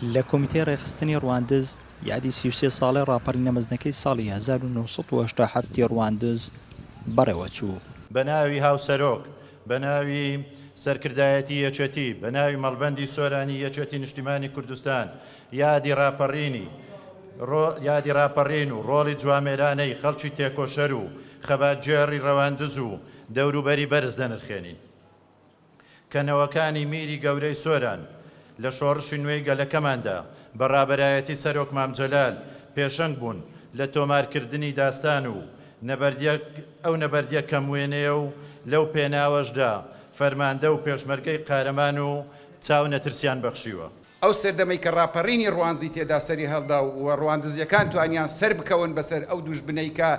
لە کۆمیتەی ڕێخستنی ڕواندز یادی 33 ساڵی ڕاپەڕی نەمەزنەکەی ساڵی 1987 ڕواندز بەڕێوە چوو. بە ناوی هاوسەرۆک، بە ناوی سەرکردایەتی یەکێتی، بە ناوی مەڵبەندی سۆرانی یەکێتی نیشتیمانی کوردستان یادی ڕاپەڕین و ڕۆڵی جوامێرانەی خەڵکی تێکۆشەر و خەباتجێڕی ڕەواندز و دەوروبەری بەرز دەنرخێنین. کەنەوەکانی میری گەورەی سۆران لە شۆڕشی نوێی گەلەکەماندا بەڕابەرایەتی سەرۆک مامجەلال پێشەنگ بوون لە تۆمارکردنی داستان و ئەو نەبەردیە کەم وێنەیە و لەو پێناوەشدا فەرماندە و پێشمەرگەی قارەمان و چاو نەترسیان بەخشیوە. ئەو سەردەمەی کە ڕاپەڕینی ڕوانزی تێدا سەری هەڵدا و ڕواندزیەکان توانیان سەر بکەون بەسەر ئەو دوژبنەی کە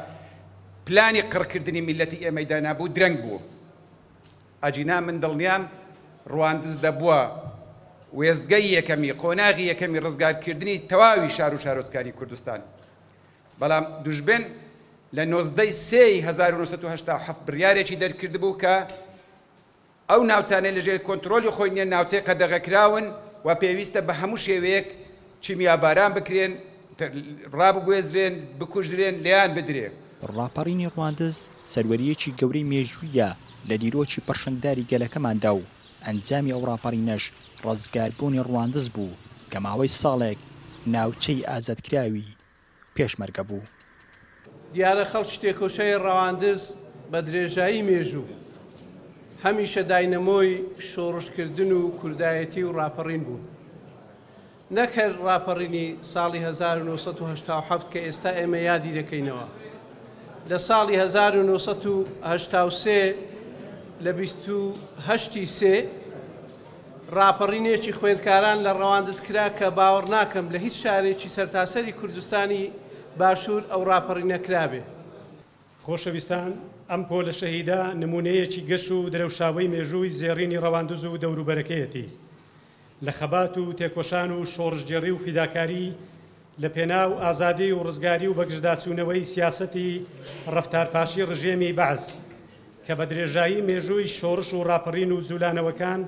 پلانی قڕکردنی میلەتی ئێمەیدا نابوو درەنگ بوو. ئەجینا من دڵنیام ڕواندز دەبووە وێستگەی یەکەمی قۆناغی یەکەمی ڕزگارکردنی تەواوی شار و شارۆچکانی کوردستان. بەڵام دوژبن لە 1970 بڕیارێکی دەرکرد بوو کە ئەو ناوچانەی لەژێر کۆنتترۆلی خۆی نیە ناوچەی قەدەغەکراون و پێویستە بە هەموو شێوەیەک چیمیاباران بکرێن، ڕابگوێزرێن، بکوژرێن، لیان بدرێن. ڕاپەڕینی ڕواندز سەروەریەکی گەورەی مێژوویە لە دیرۆکی پڕشنگداری گەلەکەماندا و ئەنجامی ئەو ڕاپەڕینەش ڕزگاربوونی ڕواندز بوو کە ماوەی ساڵێک ناوچەی ئازادکراوی پێشمەرگە بوو. دیارە خەڵکی تێکۆشەی ڕەواندز بە درێژایی مێژوو هەمیشە داینەمۆی شۆڕشکردن و کوردایەتی و ڕاپەڕین بوون. نەکرد ڕاپەڕینی ساڵی 1970 کە ئێستا ئێمە یادی دەکەینەوە. لە ساڵی 1983 لە 28 ڕاپەڕینێکی خوێندکاران لە ڕەواندز کرا کە باوەڕ ناکەم لە هیچ شارێکی سەرتاسەری کوردستانی باشوور ئەو ڕاپەڕینە کرابێ. خۆشەویستان، ئەم پۆلە شەهیدا نمونەیەکی گەش و درەوشاوی مێژووی زێڕینی ڕەواندز و دەوروبەرەکەیەتی لە خەبات و تێکۆشان و شۆڕشجێڕی و فیداکاری لە پێناو ئازادی و ڕزگاری و بەگژداچوونەوەی سیاسەتی ڕەفتارپاشی ڕژێمی بەعز کە بە درێژایی مێژووی شۆڕش و ڕاپەڕین و زولانەوەکان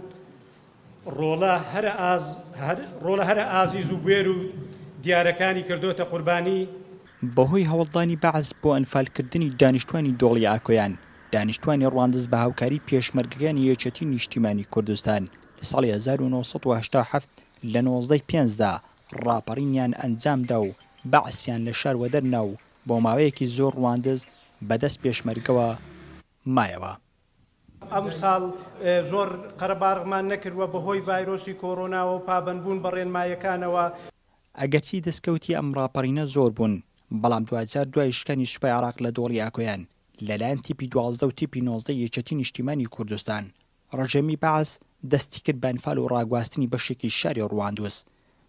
ڕۆڵە هەرە ئازیز و گوێر و دیارەکانی کردوتە قوربانی. بەهۆی هەوڵدانی بەعز بۆ ئەنفالکردنی دانیشتوانی دۆڵی ئاکۆیان، دانیشتوانی ڕواندز بە هاوکاری پێشمەرگەکانی یەکێتی نیشتیمانی کوردستان لە ساڵی 1987 لە 95دا ڕاپەڕینیان ئەنجامدا و بەعسیان لە شار وەدەرنا و بۆ ماوەیەکی زۆر ڕواندز بەدەست پێشمەرگەوە مایەوە. ئەم ساڵ زۆر قەرەباڕمان نەکردووە بەهۆی ڤایرۆسی کۆڕۆناوە و پابەندبوون بە ڕێنمایەکانەوە. ئەگەرچی دەستکەوتی ئەم ڕاپەڕینە زۆر بوون، بەڵام 2000 دوای شکانی سوپای عێراق لە دۆڵی ئاکۆیان لەلایەن تیپی 12 و تیپی 19 یەکێتی نیشتیمانی کوردستان ڕژێمی بەعز دەستی کرد بە ئەنفال و ڕاگواستنی بەشێکی شاری ڕواندوز.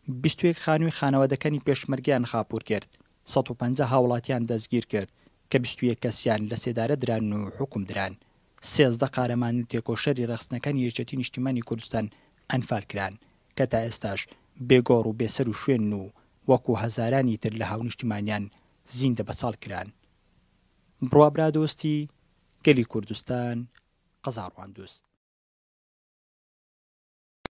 21 خانووی خانەوەدەکانی پێشمەرگیان خاپور کرد، 150 هاوڵاتیان دەستگیر کرد کە 21 کەسیان لە سێدارە دران و حکوم دران. 13 قارەمان و تێکۆشەری ڕەخسنەکانی یەکێتی نیشتیمانی کوردستان ئەنفال کران کە تا ئێستاش بێگۆڕ و بێسەر و شوێن و وەکو هەزارانی تر لە هاو نیشتیمانیان زیندە بەچاڵ کران. بڕوابرا دۆستی گەلی کوردستان، قەزا ڕواندوز.